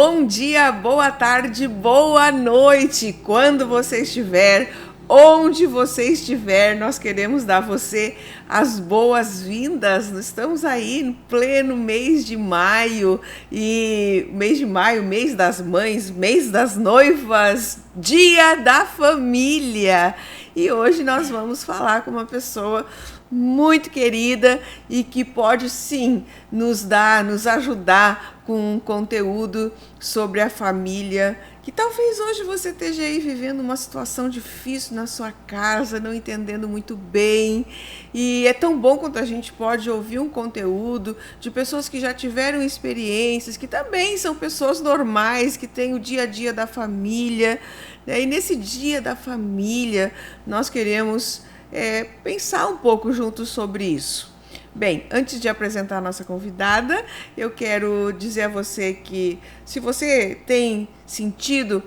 Bom dia, boa tarde, boa noite. Quando você estiver, onde você estiver, nós queremos dar a você as boas-vindas. Estamos aí no pleno mês de maio, e mês das mães, mês das noivas, dia da família. E hoje nós vamos falar com uma pessoa muito querida e que pode sim nos ajudar com um conteúdo sobre a família, que talvez hoje você esteja aí vivendo uma situação difícil na sua casa, não entendendo muito bem, e é tão bom quando a gente pode ouvir um conteúdo de pessoas que já tiveram experiências, que também são pessoas normais, que têm o dia a dia da família, né? E nesse dia da família nós queremos pensar um pouco juntos sobre isso. Bem, antes de apresentar a nossa convidada, eu quero dizer a você que se você tem sentido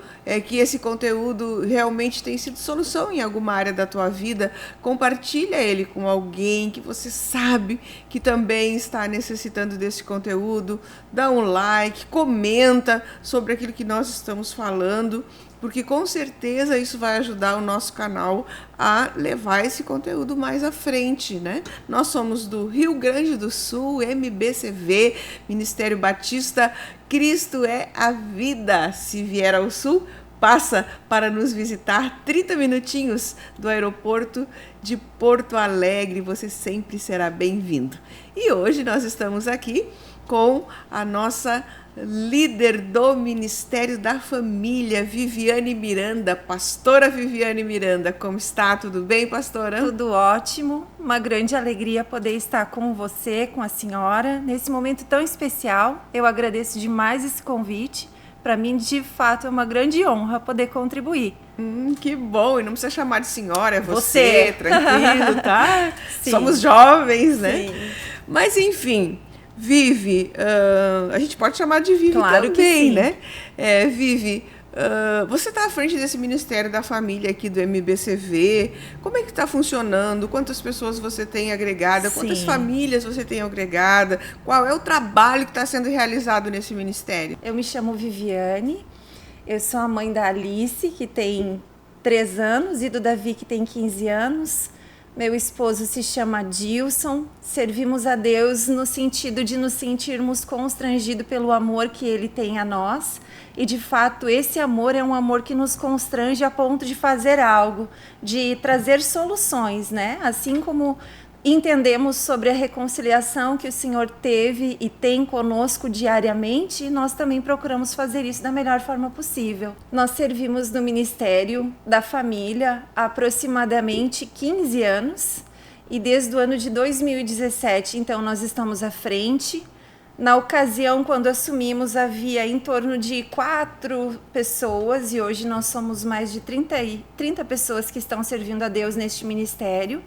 que esse conteúdo realmente tem sido solução em alguma área da tua vida, compartilha ele com alguém que você sabe que também está necessitando desse conteúdo, dá um like, comenta sobre aquilo que nós estamos falando, porque com certeza isso vai ajudar o nosso canal a levar esse conteúdo mais à frente, né? Nós somos do Rio Grande do Sul, MBCV, Ministério Batista Cristo é a Vida. Se vier ao Sul, passa para nos visitar 30 minutinhos do aeroporto de Porto Alegre. Você sempre será bem-vindo. E hoje nós estamos aqui com a nossa líder do Ministério da Família, Viviane Miranda, pastora Viviane Miranda. Como está? Tudo bem, pastora? Tudo ótimo, uma grande alegria poder estar com você, com a senhora, nesse momento tão especial. Eu agradeço demais esse convite. Para mim, de fato, é uma grande honra poder contribuir. Que bom, e não precisa chamar de senhora, é você. Tranquilo, tá? Sim. Somos jovens, né? Sim. Mas, enfim, Vivi, a gente pode chamar de Vivi claro também, que sim. né? Vivi, você está à frente desse Ministério da Família aqui do MBCV. Como é que está funcionando? Quantas pessoas você tem agregada? Sim. Quantas famílias você tem agregada? Qual é o trabalho que está sendo realizado nesse ministério? Eu me chamo Viviane, eu sou a mãe da Alice, que tem 3 anos, e do Davi, que tem 15 anos. Meu esposo se chama Dilson. Servimos a Deus no sentido de nos sentirmos constrangidos pelo amor que Ele tem a nós. E, de fato, esse amor é um amor que nos constrange a ponto de fazer algo, de trazer soluções, né? Assim como entendemos sobre a reconciliação que o Senhor teve e tem conosco diariamente, nós também procuramos fazer isso da melhor forma possível. Nós servimos no Ministério da Família há aproximadamente 15 anos e desde o ano de 2017, então, nós estamos à frente. Na ocasião, quando assumimos, havia em torno de 4 pessoas e hoje nós somos mais de 30 pessoas que estão servindo a Deus neste ministério.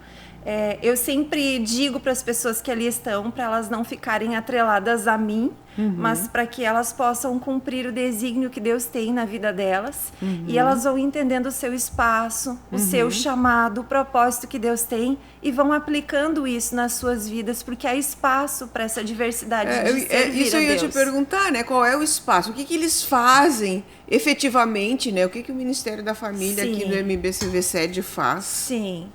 Eu sempre digo para as pessoas que ali estão, para elas não ficarem atreladas a mim, mas para que elas possam cumprir o desígnio que Deus tem na vida delas. E elas vão entendendo o seu espaço, o seu chamado, o propósito que Deus tem e vão aplicando isso nas suas vidas, porque há espaço para essa diversidade de servir isso eu ia te perguntar, né? Qual é o espaço? O que eles fazem efetivamente, né? O que o Ministério da Família Sim. aqui do MBCV Sede faz? Sim.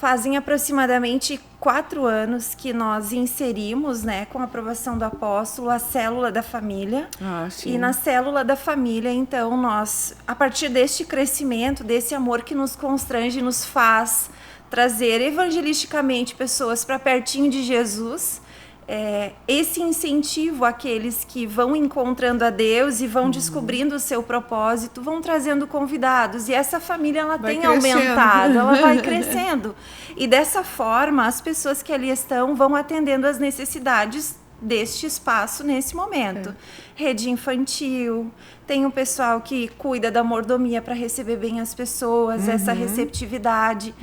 Fazem aproximadamente 4 anos que nós inserimos, né, com a aprovação do apóstolo, a célula da família. Sim. E na célula da família, então, nós, a partir deste crescimento, desse amor que nos constrange, nos faz trazer evangelisticamente pessoas para pertinho de Jesus, esse incentivo àqueles que vão encontrando a Deus e vão descobrindo o seu propósito, vão trazendo convidados, e essa família ela tem aumentado, ela vai crescendo, e dessa forma as pessoas que ali estão vão atendendo às necessidades deste espaço nesse momento. Rede infantil, tem o pessoal que cuida da mordomia para receber bem as pessoas, essa receptividade.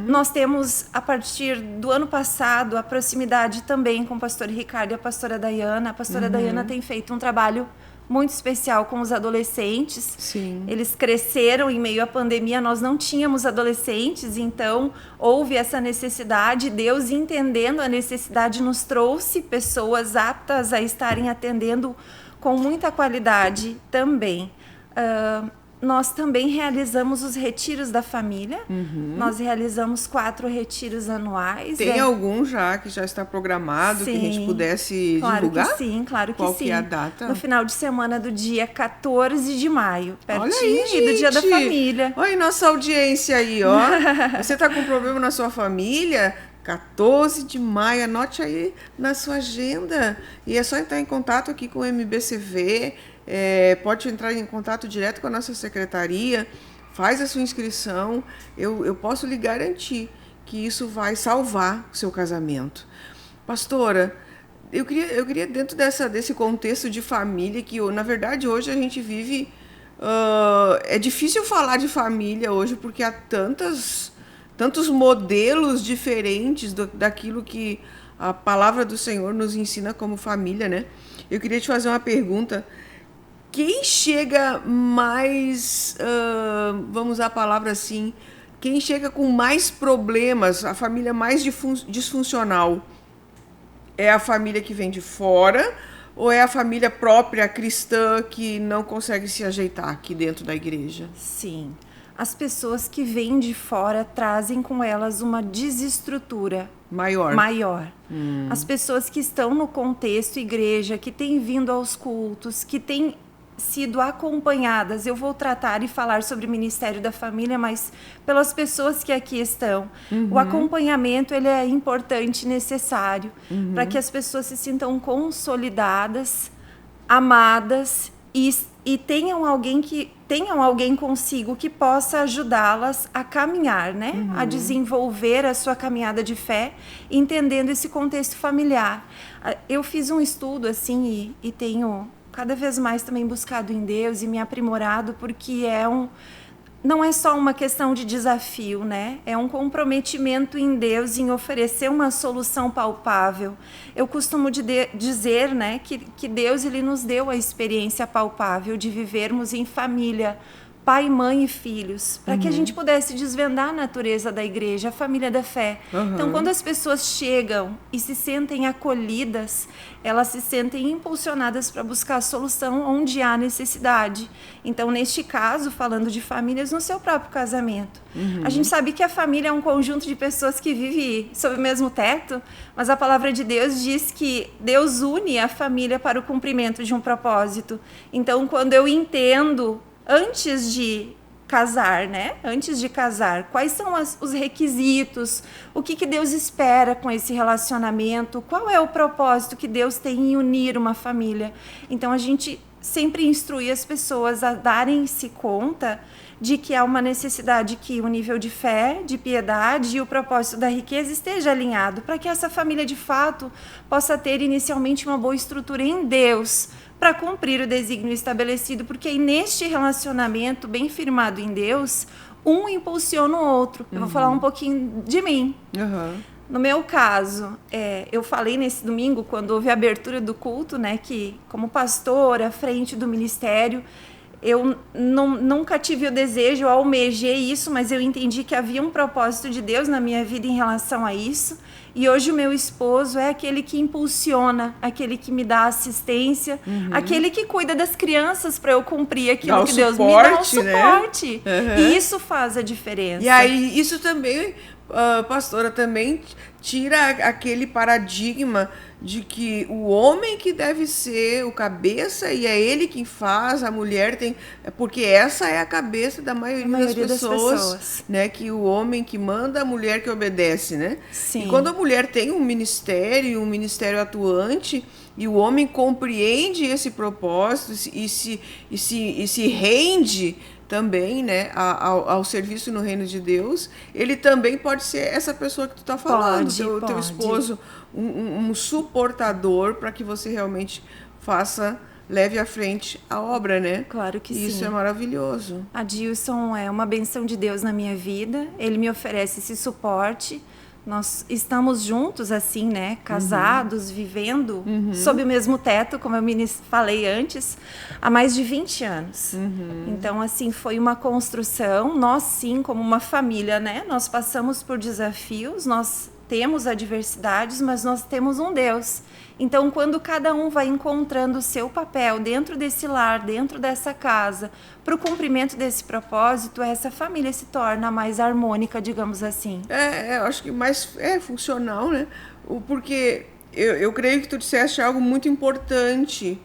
Nós temos, a partir do ano passado, a proximidade também com o pastor Ricardo e a pastora Dayana. A pastora Dayana tem feito um trabalho muito especial com os adolescentes. Sim. Eles cresceram em meio à pandemia, nós não tínhamos adolescentes, então houve essa necessidade. Deus, entendendo a necessidade, nos trouxe pessoas aptas a estarem atendendo com muita qualidade também. Nós também realizamos os retiros da família. Nós realizamos 4 retiros anuais. Tem algum já que já está programado, sim, que a gente pudesse claro divulgar? Que sim, claro que Qual sim. Que é a data? No final de semana do dia 14 de maio, pertinho Olha aí, do Dia da Família. Olha aí nossa audiência aí, ó. Você está com problema na sua família? 14 de maio, anote aí na sua agenda. E é só entrar em contato aqui com o MBCV. Pode entrar em contato direto com a nossa secretaria, faz a sua inscrição, eu posso lhe garantir que isso vai salvar o seu casamento. Pastora, eu queria dentro desse contexto de família, que na verdade hoje a gente vive, é difícil falar de família hoje, porque há tantos modelos diferentes daquilo que a palavra do Senhor nos ensina como família, né? Eu queria te fazer uma pergunta. Quem chega mais, vamos usar a palavra assim, quem chega com mais problemas, a família mais disfuncional, é a família que vem de fora ou é a família própria cristã que não consegue se ajeitar aqui dentro da igreja? Sim, as pessoas que vêm de fora trazem com elas uma desestrutura maior. As pessoas que estão no contexto igreja, que têm vindo aos cultos, que têm sido acompanhadas, eu vou tratar e falar sobre o Ministério da Família, mas pelas pessoas que aqui estão. O acompanhamento, ele é importante e necessário para que as pessoas se sintam consolidadas, amadas e tenham alguém consigo que possa ajudá-las a caminhar, né? A desenvolver a sua caminhada de fé, entendendo esse contexto familiar. Eu fiz um estudo assim e tenho cada vez mais também buscado em Deus e me aprimorado, porque não é só uma questão de desafio, né? É um comprometimento em Deus em oferecer uma solução palpável. Eu costumo dizer, né, que Deus ele nos deu a experiência palpável de vivermos em família, pai, mãe e filhos, para que a gente pudesse desvendar a natureza da igreja, a família da fé. Então, quando as pessoas chegam e se sentem acolhidas, elas se sentem impulsionadas para buscar a solução onde há necessidade. Então, neste caso, falando de famílias, no seu próprio casamento. A gente sabe que a família é um conjunto de pessoas que vivem sob o mesmo teto, mas a palavra de Deus diz que Deus une a família para o cumprimento de um propósito. Então, quando eu entendo antes de casar, né? Antes de casar, quais são os requisitos? O que Deus espera com esse relacionamento? Qual é o propósito que Deus tem em unir uma família? Então, a gente sempre instrui as pessoas a darem-se conta de que há uma necessidade que o nível de fé, de piedade e o propósito da riqueza esteja alinhado, para que essa família, de fato, possa ter inicialmente uma boa estrutura em Deus, para cumprir o desígnio estabelecido, porque aí neste relacionamento bem firmado em Deus, um impulsiona o outro. Eu vou falar um pouquinho de mim. No meu caso, eu falei nesse domingo, quando houve a abertura do culto, né, que como pastora, à frente do ministério, eu nunca tive o desejo, eu almejei isso, mas eu entendi que havia um propósito de Deus na minha vida em relação a isso. E hoje o meu esposo é aquele que impulsiona, aquele que me dá assistência, aquele que cuida das crianças para eu cumprir aquilo que Deus me dá, o suporte. E isso faz a diferença. E aí, isso também, pastora, também tira aquele paradigma de que o homem que deve ser o cabeça e é ele quem faz, a mulher tem... Porque essa é a cabeça da maioria das pessoas, né? Que o homem que manda, a mulher que obedece, né? Sim. E quando a mulher tem um ministério atuante, e o homem compreende esse propósito e se rende também, né, ao serviço no reino de Deus, ele também pode ser essa pessoa que tu está falando, teu esposo, um suportador para que você realmente leve à frente a obra, né? Claro que sim. Isso é maravilhoso. Adilson é uma benção de Deus na minha vida, ele me oferece esse suporte. Nós estamos juntos, assim, né? Casados, vivendo sob o mesmo teto, como eu falei antes, há mais de 20 anos. Então, assim, foi uma construção. Nós, sim, como uma família, né? Nós passamos por desafios, nós temos adversidades, mas nós temos um Deus. Então, quando cada um vai encontrando o seu papel dentro desse lar, dentro dessa casa, para o cumprimento desse propósito, essa família se torna mais harmônica, digamos assim. Eu acho que mais funcional, né? Porque eu creio que tu disseste algo muito importante,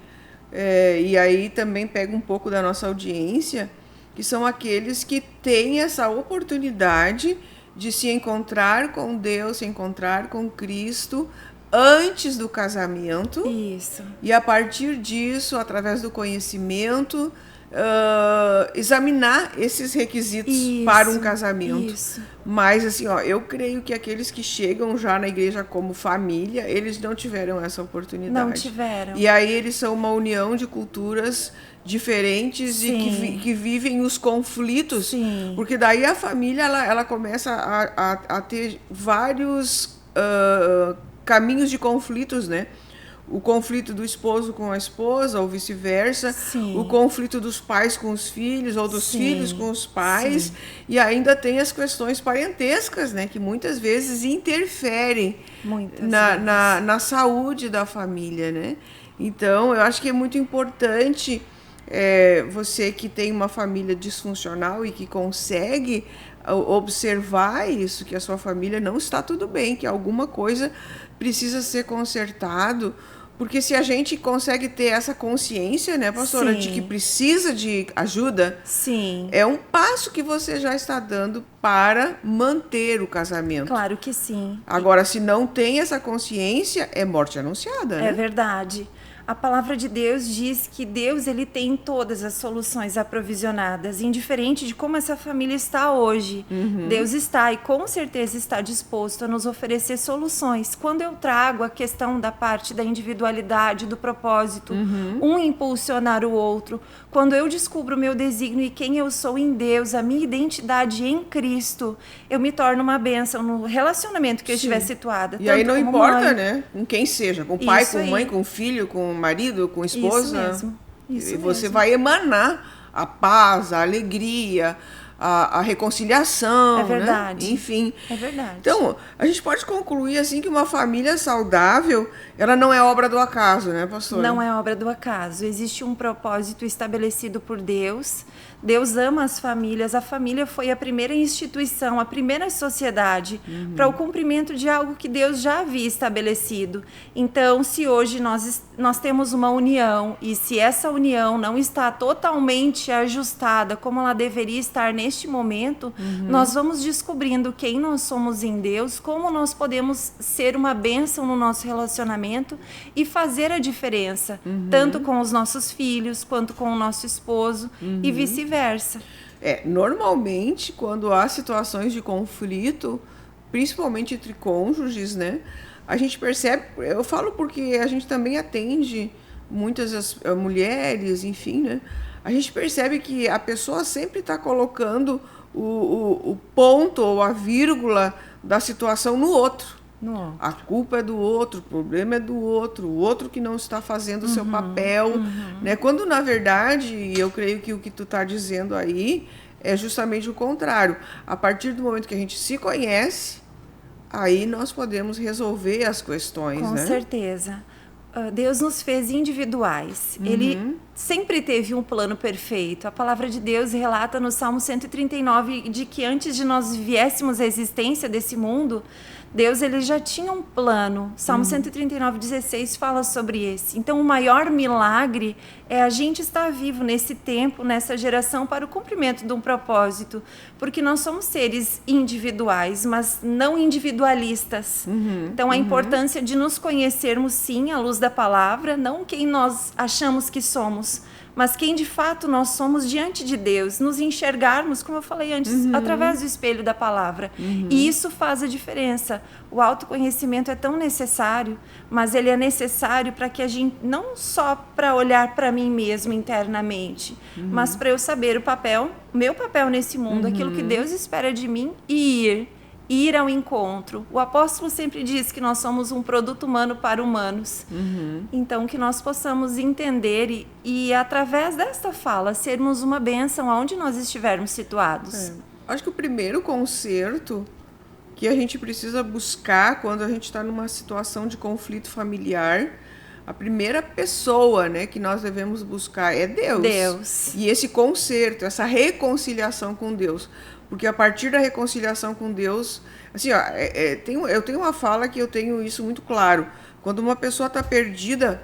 e aí também pega um pouco da nossa audiência, que são aqueles que têm essa oportunidade de se encontrar com Deus, se encontrar com Cristo antes do casamento. Isso. E a partir disso, através do conhecimento, examinar esses requisitos para um casamento. Isso. Mas assim, eu creio que aqueles que chegam já na igreja como família, eles não tiveram essa oportunidade. Não tiveram. E aí eles são uma união de culturas diferentes e que vivem os conflitos. Sim. Porque daí a família ela começa a ter vários caminhos de conflitos, né? O conflito do esposo com a esposa, ou vice-versa. Sim. O conflito dos pais com os filhos, ou dos filhos com os pais. Sim. E ainda tem as questões parentescas, né? Que muitas vezes interferem na saúde da família, né? Então, eu acho que é muito importante você que tem uma família disfuncional e que consegue observar isso, que a sua família não está tudo bem, que alguma coisa precisa ser consertado, porque se a gente consegue ter essa consciência, né, pastora, de que precisa de ajuda, é um passo que você já está dando para manter o casamento. Claro que sim. Agora, se não tem essa consciência, é morte anunciada, né? É verdade. A palavra de Deus diz que Deus ele tem todas as soluções aprovisionadas, indiferente de como essa família está hoje. Deus está e com certeza está disposto a nos oferecer soluções. Quando eu trago a questão da parte da individualidade, do propósito, um impulsionar o outro, quando eu descubro o meu desígnio e quem eu sou em Deus, a minha identidade em Cristo, eu me torno uma bênção no relacionamento que eu estiver situada. E aí não importa, né? Com quem seja, com o pai, com a mãe, com o filho, com o marido, com a esposa. Isso e você mesmo. vai emanar a paz, a alegria, a reconciliação, É verdade. Né? Enfim. É verdade. Então, a gente pode concluir assim que uma família saudável, ela não é obra do acaso, né, pastora? Não é obra do acaso. Existe um propósito estabelecido por Deus. Deus ama as famílias. A família foi a primeira instituição, a primeira sociedade para o cumprimento de algo que Deus já havia estabelecido. Então, se hoje nós temos uma união e se essa união não está totalmente ajustada como ela deveria estar neste momento, nós vamos descobrindo quem nós somos em Deus, como nós podemos ser uma bênção no nosso relacionamento e fazer a diferença, tanto com os nossos filhos quanto com o nosso esposo e vice-versa. Normalmente, quando há situações de conflito, principalmente entre cônjuges, né? A gente percebe, eu falo porque a gente também atende muitas mulheres, enfim, né? A gente percebe que a pessoa sempre está colocando o ponto ou a vírgula da situação no outro. A culpa é do outro, o problema é do outro, o outro que não está fazendo o seu papel, né? Quando, na verdade, eu creio que o que tu está dizendo aí é justamente o contrário. A partir do momento que a gente se conhece, aí nós podemos resolver as questões, Com né? certeza. Deus nos fez individuais. Ele sempre teve um plano perfeito. A palavra de Deus relata no Salmo 139 de que antes de nós viéssemos à existência desse mundo, Deus ele já tinha um plano. Salmo 139:16 fala sobre esse. Então, o maior milagre é a gente estar vivo nesse tempo, nessa geração, para o cumprimento de um propósito. Porque nós somos seres individuais, mas não individualistas. Então, a importância de nos conhecermos, sim, à luz da palavra, não quem nós achamos que somos, mas quem de fato nós somos diante de Deus, nos enxergarmos, como eu falei antes, através do espelho da palavra. E isso faz a diferença. O autoconhecimento é tão necessário, mas ele é necessário para que a gente, não só para olhar para mim mesmo internamente, mas para eu saber meu papel nesse mundo, aquilo que Deus espera de mim e ir ao encontro. O apóstolo sempre diz que nós somos um produto humano para humanos. Então, que nós possamos entender e através desta fala, sermos uma bênção aonde nós estivermos situados. Acho que o primeiro conserto que a gente precisa buscar quando a gente está numa situação de conflito familiar. A primeira pessoa, né, que nós devemos buscar é Deus. Deus. E esse conserto, essa reconciliação com Deus. Porque a partir da reconciliação com Deus, assim, ó, eu tenho uma fala que eu tenho isso muito claro. Quando uma pessoa está perdida,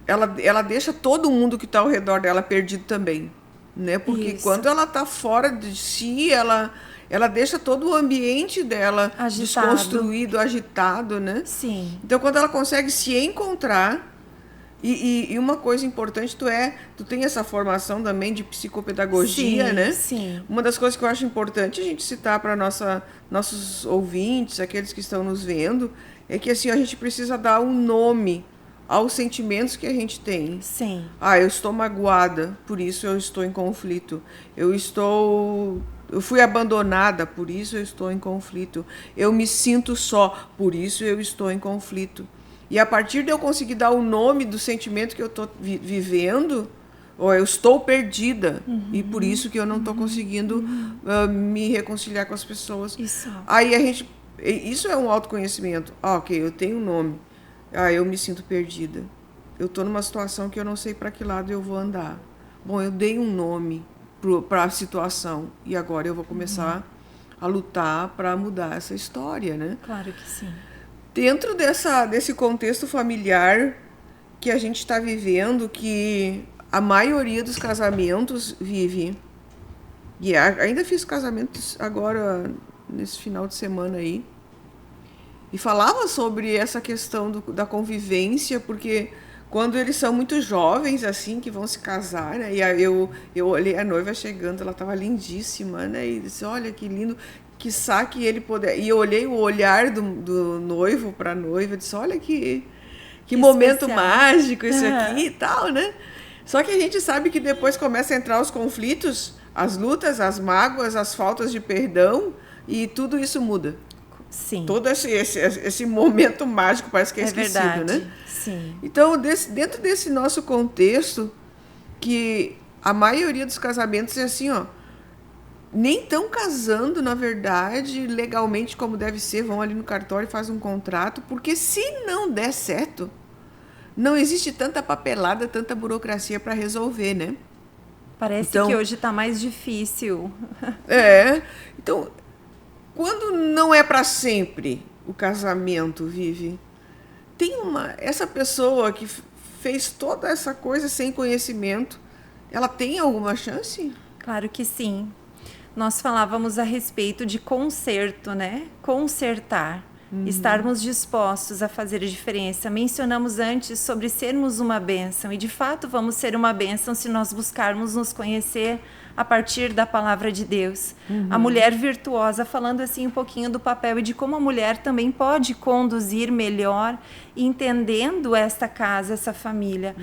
ela deixa todo mundo que está ao redor dela perdido também, né? Porque quando ela está fora de si, ela deixa todo o ambiente dela agitado, desconstruído, agitado, né? Sim. Então, quando ela consegue se encontrar, e uma coisa importante, tu tem essa formação também de psicopedagogia, sim, né? Sim. Uma das coisas que eu acho importante a gente citar para nossos ouvintes, aqueles que estão nos vendo, é que assim, a gente precisa dar um nome aos sentimentos que a gente tem. Sim. Eu estou magoada, por isso eu estou em conflito. Eu fui abandonada, por isso eu estou em conflito. Eu me sinto só, por isso eu estou em conflito. E a partir de eu conseguir dar o nome do sentimento que eu estou vivendo, eu estou perdida. E por isso que eu não estou conseguindo me reconciliar com as pessoas. Isso. Aí isso é um autoconhecimento. Ok, eu tenho um nome. Eu me sinto perdida. Eu estou numa situação que eu não sei para que lado eu vou andar. Bom, eu dei um nome para a situação. E agora eu vou começar a lutar para mudar essa história, né? Claro que sim. Dentro desse contexto familiar que a gente está vivendo, que a maioria dos casamentos vive, e ainda fiz casamentos agora, nesse final de semana aí, e falava sobre essa questão da convivência, porque quando eles são muito jovens, assim, que vão se casar, né, e aí eu olhei a noiva chegando, ela estava lindíssima, né, e disse, olha que lindo, quiçá que ele puder. E eu olhei o olhar do noivo para a noiva, disse, olha que momento especial, mágico esse aqui e tal, né? Só que a gente sabe que depois começa a entrar os conflitos, as lutas, as mágoas, as faltas de perdão, e tudo isso muda. Sim. Todo esse momento mágico parece que é esquecido, verdade, né? Sim. Então, dentro desse nosso contexto, que a maioria dos casamentos é assim, ó, nem estão casando, na verdade, legalmente como deve ser, vão ali no cartório e fazem um contrato, porque se não der certo, não existe tanta papelada, tanta burocracia para resolver, né? Parece que hoje está mais difícil. Então, quando não é para sempre o casamento, Vivi, tem essa pessoa que fez toda essa coisa sem conhecimento, ela tem alguma chance? Claro que sim. Nós falávamos a respeito de conserto, né? Consertar. Estarmos dispostos a fazer a diferença. Mencionamos antes sobre sermos uma bênção. E, de fato, vamos ser uma bênção se nós buscarmos nos conhecer a partir da palavra de Deus. A mulher virtuosa, falando assim um pouquinho do papel e de como a mulher também pode conduzir melhor, entendendo esta casa, essa família.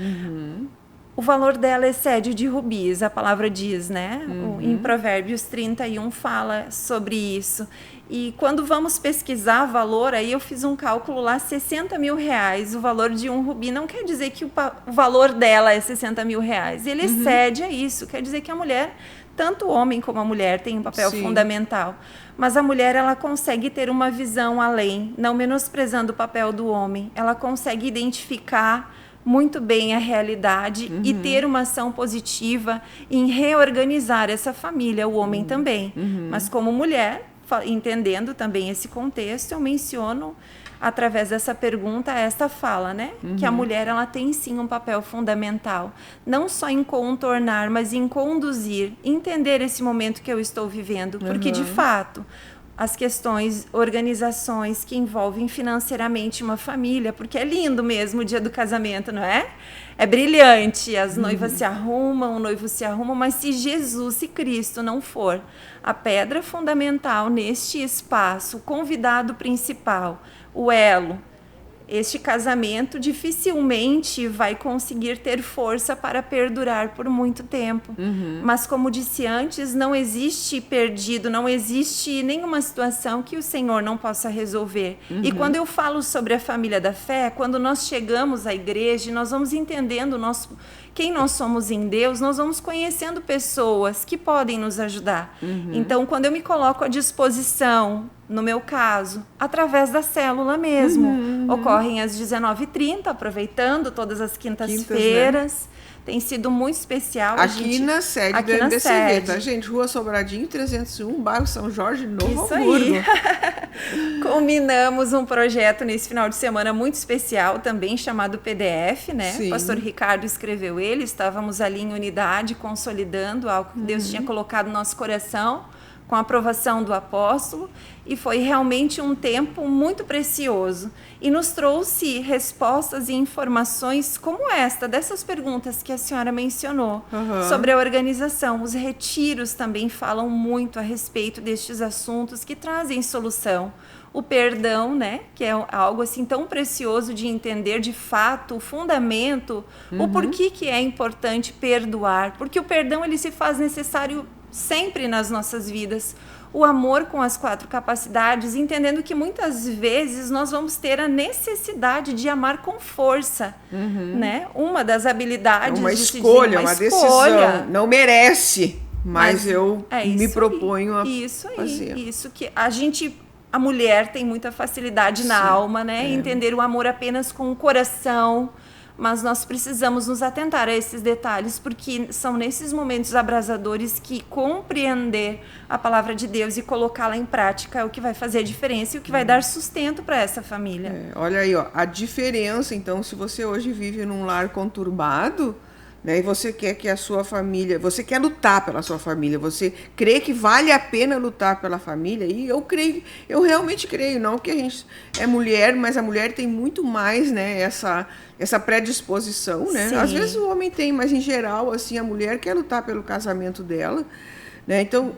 O valor dela excede o de rubis, a palavra diz, né? Em Provérbios 31 fala sobre isso. E quando vamos pesquisar valor, aí eu fiz um cálculo lá, 60 mil reais, o valor de um rubi. Não quer dizer que o valor dela é 60 mil reais, ele excede a isso. Quer dizer que a mulher, tanto o homem como a mulher, tem um papel fundamental. Mas a mulher, ela consegue ter uma visão além, não menosprezando o papel do homem. Ela consegue identificar muito bem a realidade e ter uma ação positiva em reorganizar essa família, o homem também. Mas como mulher, entendendo também esse contexto, eu menciono através dessa pergunta esta fala, né? Que a mulher, ela tem sim um papel fundamental, não só em contornar, mas em conduzir, entender esse momento que eu estou vivendo, porque de fato as questões, organizações que envolvem financeiramente uma família, porque é lindo mesmo o dia do casamento, não é? É brilhante, as noivas se arrumam, o noivo se arruma, mas se Jesus, se Cristo não for a pedra fundamental neste espaço, o convidado principal, o elo, este casamento dificilmente vai conseguir ter força para perdurar por muito tempo. Mas, como disse antes, não existe perdido, não existe nenhuma situação que o Senhor não possa resolver. E quando eu falo sobre a família da fé, quando nós chegamos à igreja, nós vamos entendendo quem nós somos em Deus, nós vamos conhecendo pessoas que podem nos ajudar. Então, quando eu me coloco à disposição, no meu caso, através da célula mesmo, ocorrem às 19h30, aproveitando todas as quintas-feiras. Né? Tem sido muito especial. Aqui na sede do MBCV, tá, gente? Rua Sobradinho, 301, bairro São Jorge, Novo Hamburgo. Culminamos um projeto nesse final de semana muito especial, também chamado PDF, né? Sim. O pastor Ricardo escreveu ele, estávamos ali em unidade, consolidando algo que Deus tinha colocado no nosso coração, com a aprovação do apóstolo, e foi realmente um tempo muito precioso e nos trouxe respostas e informações como esta, dessas perguntas que a senhora mencionou, sobre a organização. Os retiros também falam muito a respeito destes assuntos que trazem solução. O perdão, né, que é algo assim tão precioso de entender de fato o fundamento, o porquê que é importante perdoar, porque o perdão ele se faz necessário sempre nas nossas vidas. O amor com as 4 capacidades, entendendo que muitas vezes nós vamos ter a necessidade de amar com força, né? Uma das habilidades uma escolha, uma decisão, não merece, mas eu me proponho a fazer. Isso que a mulher tem muita facilidade na alma, né? Entender o amor apenas com o coração. Mas nós precisamos nos atentar a esses detalhes, porque são nesses momentos abrasadores que compreender a palavra de Deus e colocá-la em prática é o que vai fazer a diferença e o que vai dar sustento para essa família. Olha aí, ó, a diferença, então, se você hoje vive num lar conturbado, né, e você quer que a sua família, você quer lutar pela sua família, você crê que vale a pena lutar pela família, e eu realmente creio, não que a gente é mulher, mas a mulher tem muito mais, né, essa predisposição, né? Sim. Às vezes o homem tem, mas em geral, assim, a mulher quer lutar pelo casamento dela, né? Então,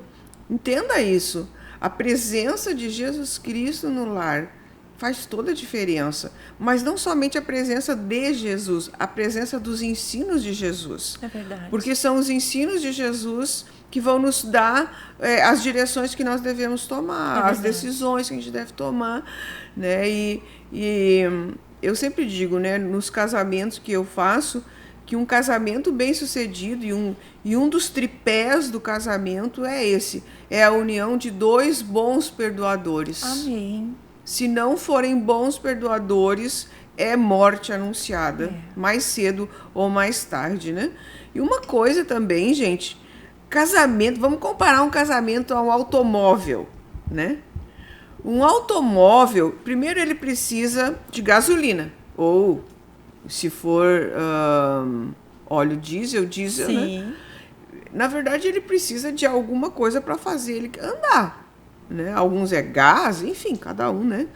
entenda isso. A presença de Jesus Cristo no lar faz toda a diferença. Mas não somente a presença de Jesus, a presença dos ensinos de Jesus. É verdade. Porque são os ensinos de Jesus que vão nos dar as direções que nós devemos tomar, as decisões que a gente deve tomar, né? E eu sempre digo, né, nos casamentos que eu faço, que um casamento bem-sucedido e um dos tripés do casamento é esse, é a união de 2 bons perdoadores. Amém. Se não forem bons perdoadores, é morte anunciada, mais cedo ou mais tarde, né? E uma coisa também, gente, casamento, vamos comparar um casamento a um automóvel, né? Um automóvel, primeiro ele precisa de gasolina, ou se for óleo diesel, Sim. né? Na verdade, ele precisa de alguma coisa para fazer ele andar, né? Alguns é gás, enfim, cada um, né,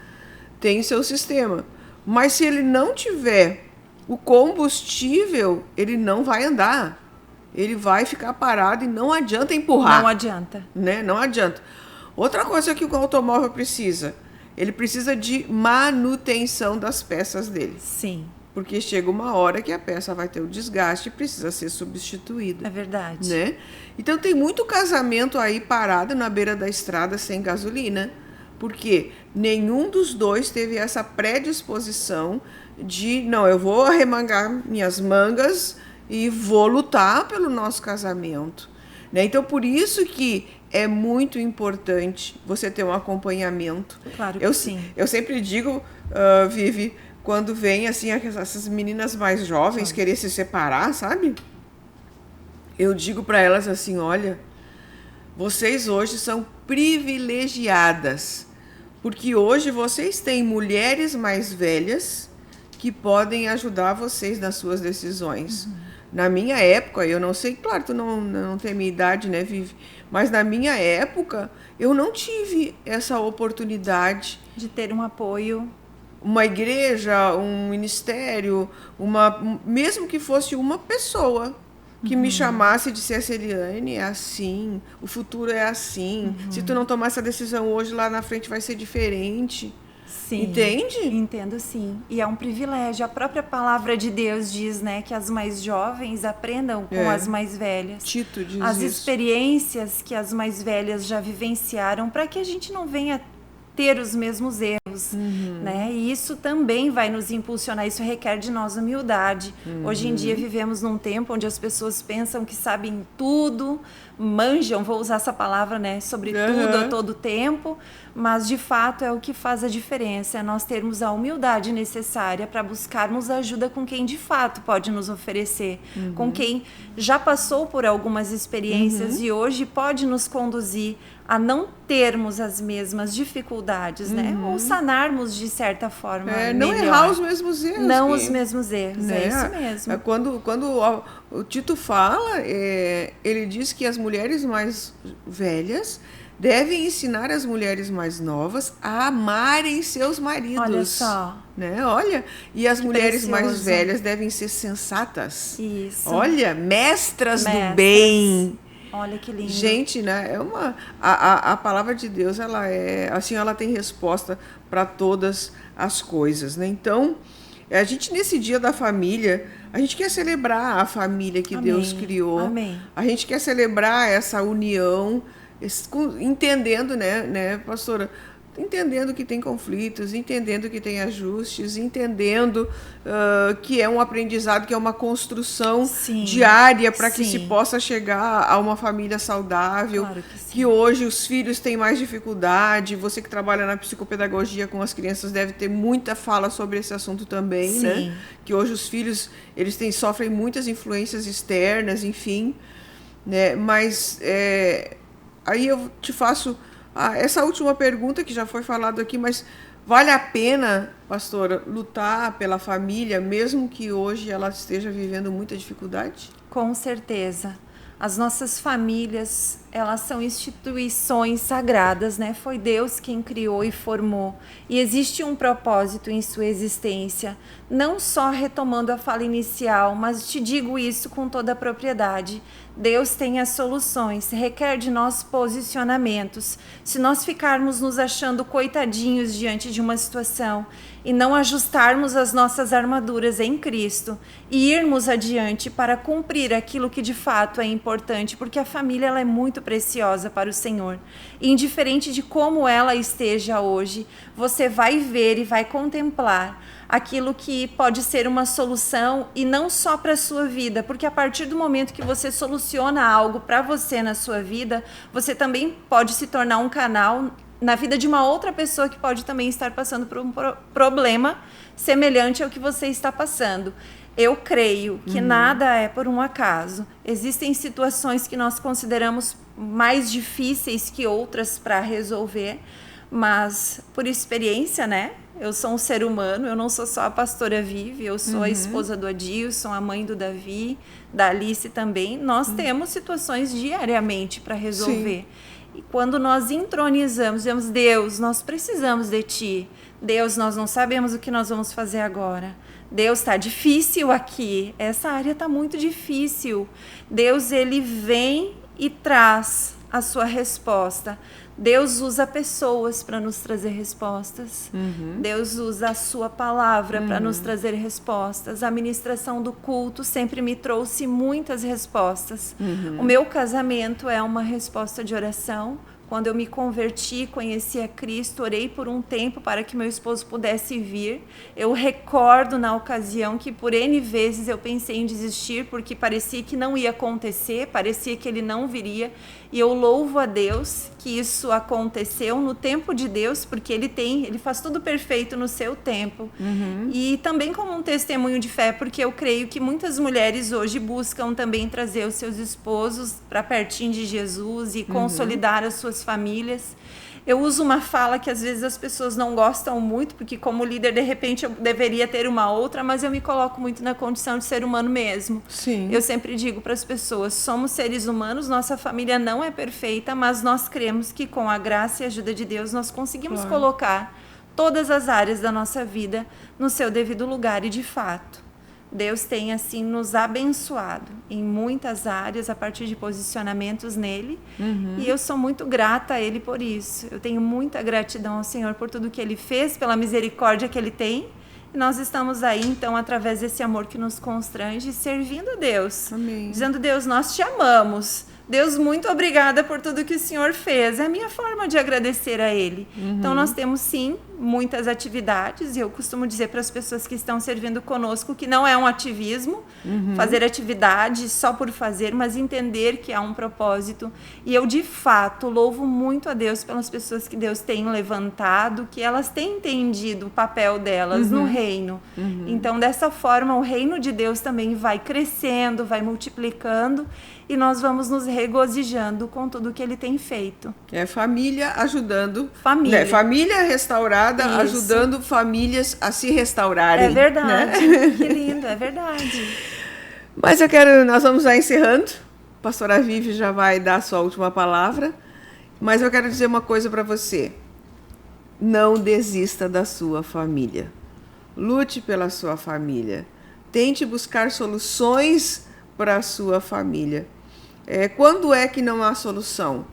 tem seu sistema. Mas se ele não tiver o combustível, ele não vai andar. Ele vai ficar parado e não adianta empurrar. Não adianta. Né? Não adianta. Outra coisa que o automóvel precisa, ele precisa de manutenção das peças dele. Sim. Porque chega uma hora que a peça vai ter o desgaste e precisa ser substituída. É verdade. Né? Então tem muito casamento aí parado na beira da estrada sem gasolina, porque nenhum dos dois teve essa predisposição de, não, eu vou arremangar minhas mangas e vou lutar pelo nosso casamento. Né? Então por isso que é muito importante você ter um acompanhamento. Claro que sim. Eu sempre digo, Vivi, quando vem assim essas meninas mais jovens querer se separar, sabe? Eu digo para elas assim, olha, vocês hoje são privilegiadas, porque hoje vocês têm mulheres mais velhas que podem ajudar vocês nas suas decisões. Na minha época, eu não sei, claro, tu não tem minha idade, né, Vivi? Mas na minha época, eu não tive essa oportunidade de ter um apoio. Uma igreja, um ministério, mesmo que fosse uma pessoa que me chamasse e dissesse, Eliane, é assim, o futuro é assim, se tu não tomar essa decisão hoje, lá na frente vai ser diferente. Sim. Entende? Entendo, sim. E é um privilégio. A própria palavra de Deus diz, né, que as mais jovens aprendam com as mais velhas. Tito diz as isso. Experiências que as mais velhas já vivenciaram, para que a gente não venha ter os mesmos erros, né? E isso também vai nos impulsionar, isso requer de nós humildade. Hoje em dia vivemos num tempo onde as pessoas pensam que sabem tudo, manjam, vou usar essa palavra, né, sobre tudo a todo tempo, mas de fato é o que faz a diferença, é nós termos a humildade necessária para buscarmos ajuda com quem de fato pode nos oferecer, com quem já passou por algumas experiências e hoje pode nos conduzir a não termos as mesmas dificuldades, né? Ou sanarmos de certa forma não melhor. errar os mesmos erros. Não os mesmos erros, né? é isso mesmo. Quando o Tito fala, ele diz que as mulheres mais velhas devem ensinar as mulheres mais novas a amarem seus maridos. Olha só. Né? Olha, e as mulheres mais precioso. velhas devem ser sensatas. Isso. Olha, mestras do bem. Olha que lindo. Gente, né, a palavra de Deus, ela tem resposta para todas as coisas, né? Então, a gente nesse dia da família, a gente quer celebrar a família que Deus criou. Amém. A gente quer celebrar essa união, entendendo, né, pastora? Entendendo que tem conflitos, entendendo que tem ajustes, entendendo que é um aprendizado, que é uma construção diária para que se possa chegar a uma família saudável. Claro que hoje os filhos têm mais dificuldade. Você que trabalha na psicopedagogia com as crianças deve ter muita fala sobre esse assunto também, né? Que hoje os filhos sofrem muitas influências externas, enfim, né? Mas aí eu te faço essa última pergunta que já foi falado aqui, mas vale a pena, pastora, lutar pela família, mesmo que hoje ela esteja vivendo muita dificuldade? Com certeza. As nossas famílias, elas são instituições sagradas, né? Foi Deus quem criou e formou. E existe um propósito em sua existência. Não só retomando a fala inicial, mas te digo isso com toda a propriedade. Deus tem as soluções, requer de nós posicionamentos. Se nós ficarmos nos achando coitadinhos diante de uma situação e não ajustarmos as nossas armaduras em Cristo e irmos adiante para cumprir aquilo que de fato é importante, porque a família ela é muito preciosa para o Senhor. E indiferente de como ela esteja hoje, você vai ver e vai contemplar aquilo que pode ser uma solução e não só para a sua vida, porque a partir do momento que você soluciona algo para você na sua vida, você também pode se tornar um canal na vida de uma outra pessoa que pode também estar passando por um problema semelhante ao que você está passando. Eu creio que nada é por um acaso. Existem situações que nós consideramos mais difíceis que outras para resolver, mas por experiência, né? Eu sou um ser humano, eu não sou só a pastora Vivi, eu sou a esposa do Adilson, a mãe do Davi, da Alice também. Nós temos situações diariamente para resolver. E quando nós entronizamos, dizemos, Deus, nós precisamos de Ti. Deus, nós não sabemos o que nós vamos fazer agora. Deus, está difícil aqui. Essa área está muito difícil. Deus, Ele vem e traz a sua resposta. Deus usa pessoas para nos trazer respostas. Deus usa a sua palavra para nos trazer respostas. A ministração do culto sempre me trouxe muitas respostas. O meu casamento é uma resposta de oração. Quando eu me converti, conheci a Cristo, orei por um tempo para que meu esposo pudesse vir. Eu recordo na ocasião que por N vezes eu pensei em desistir, porque parecia que não ia acontecer, parecia que ele não viria. E eu louvo a Deus que isso aconteceu no tempo de Deus, porque Ele faz tudo perfeito no seu tempo. E também como um testemunho de fé, porque eu creio que muitas mulheres hoje buscam também trazer os seus esposos para pertinho de Jesus e consolidar as suas famílias. Eu uso uma fala que às vezes as pessoas não gostam muito, porque como líder, de repente, eu deveria ter uma outra, mas eu me coloco muito na condição de ser humano mesmo. Sim. Eu sempre digo para as pessoas, somos seres humanos, nossa família não é perfeita, mas nós cremos que com a graça e a ajuda de Deus, nós conseguimos colocar todas as áreas da nossa vida no seu devido lugar e de fato. Deus tem, assim, nos abençoado em muitas áreas a partir de posicionamentos nele. E eu sou muito grata a ele por isso. Eu tenho muita gratidão ao Senhor por tudo que ele fez, pela misericórdia que ele tem. E nós estamos aí, então, através desse amor que nos constrange, servindo a Deus. Amém. Dizendo, Deus, nós te amamos. Deus, muito obrigada por tudo que o Senhor fez. É a minha forma de agradecer a Ele. Então, nós temos, sim, muitas atividades. E eu costumo dizer para as pessoas que estão servindo conosco que não é um ativismo, fazer atividade só por fazer, mas entender que há um propósito. E eu, de fato, louvo muito a Deus pelas pessoas que Deus tem levantado, que elas têm entendido o papel delas no reino. Então, dessa forma, o reino de Deus também vai crescendo, vai multiplicando, e nós vamos nos regozijando com tudo que Ele tem feito. É família ajudando. Família. Né? Família restaurada, Isso. ajudando famílias a se restaurarem. É verdade. Né? Que lindo, é verdade. Mas nós vamos já encerrando. A pastora Vivi já vai dar a sua última palavra. Mas eu quero dizer uma coisa para você. Não desista da sua família. Lute pela sua família. Tente buscar soluções para a sua família. Quando é que não há solução?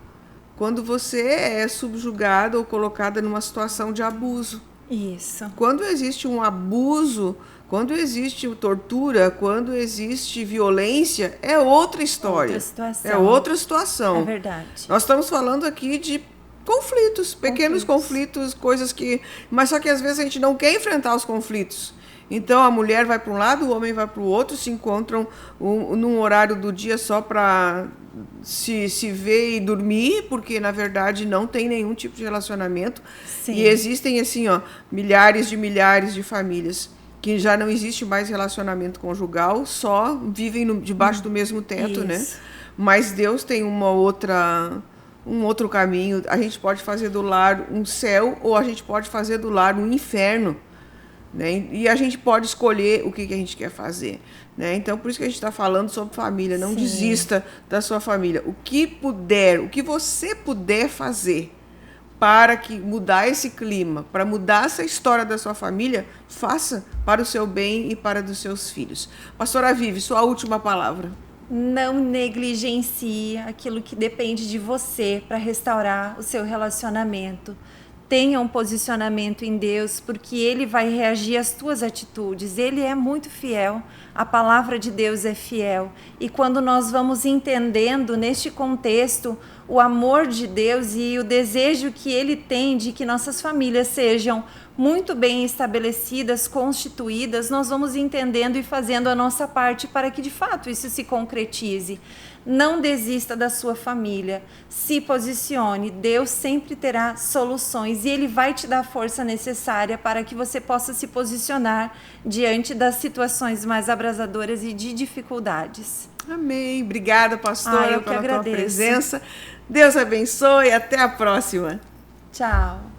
Quando você é subjugada ou colocada numa situação de abuso. Isso. Quando existe um abuso, quando existe tortura, quando existe violência, é outra história. Outra situação. É outra situação. É verdade. Nós estamos falando aqui de conflitos, pequenos conflitos, coisas que... Mas só que às vezes a gente não quer enfrentar os conflitos. Então a mulher vai para um lado, o homem vai para o outro, se encontram num horário do dia só para se ver e dormir, porque na verdade não tem nenhum tipo de relacionamento. Sim. E existem assim, milhares de famílias que já não existe mais relacionamento conjugal, só vivem debaixo do mesmo teto, né? Mas Deus tem um outro caminho. A gente pode fazer do lar um céu ou a gente pode fazer do lar um inferno. Né? E a gente pode escolher o que a gente quer fazer. Né? Então, por isso que a gente está falando sobre família. Não desista da sua família. O que você puder fazer para mudar esse clima, para mudar essa história da sua família, faça para o seu bem e para dos seus filhos. Pastora Vivi, sua última palavra. Não negligencie aquilo que depende de você para restaurar o seu relacionamento. Tenha um posicionamento em Deus, porque Ele vai reagir às tuas atitudes. Ele é muito fiel, a palavra de Deus é fiel. E quando nós vamos entendendo neste contexto o amor de Deus e o desejo que Ele tem de que nossas famílias sejam muito bem estabelecidas, constituídas, nós vamos entendendo e fazendo a nossa parte para que de fato isso se concretize. Não desista da sua família, se posicione, Deus sempre terá soluções e Ele vai te dar a força necessária para que você possa se posicionar diante das situações mais abrasadoras e de dificuldades. Amém. Obrigada, pastora, eu que pela tua agradeço. presença. Deus abençoe e até a próxima. Tchau.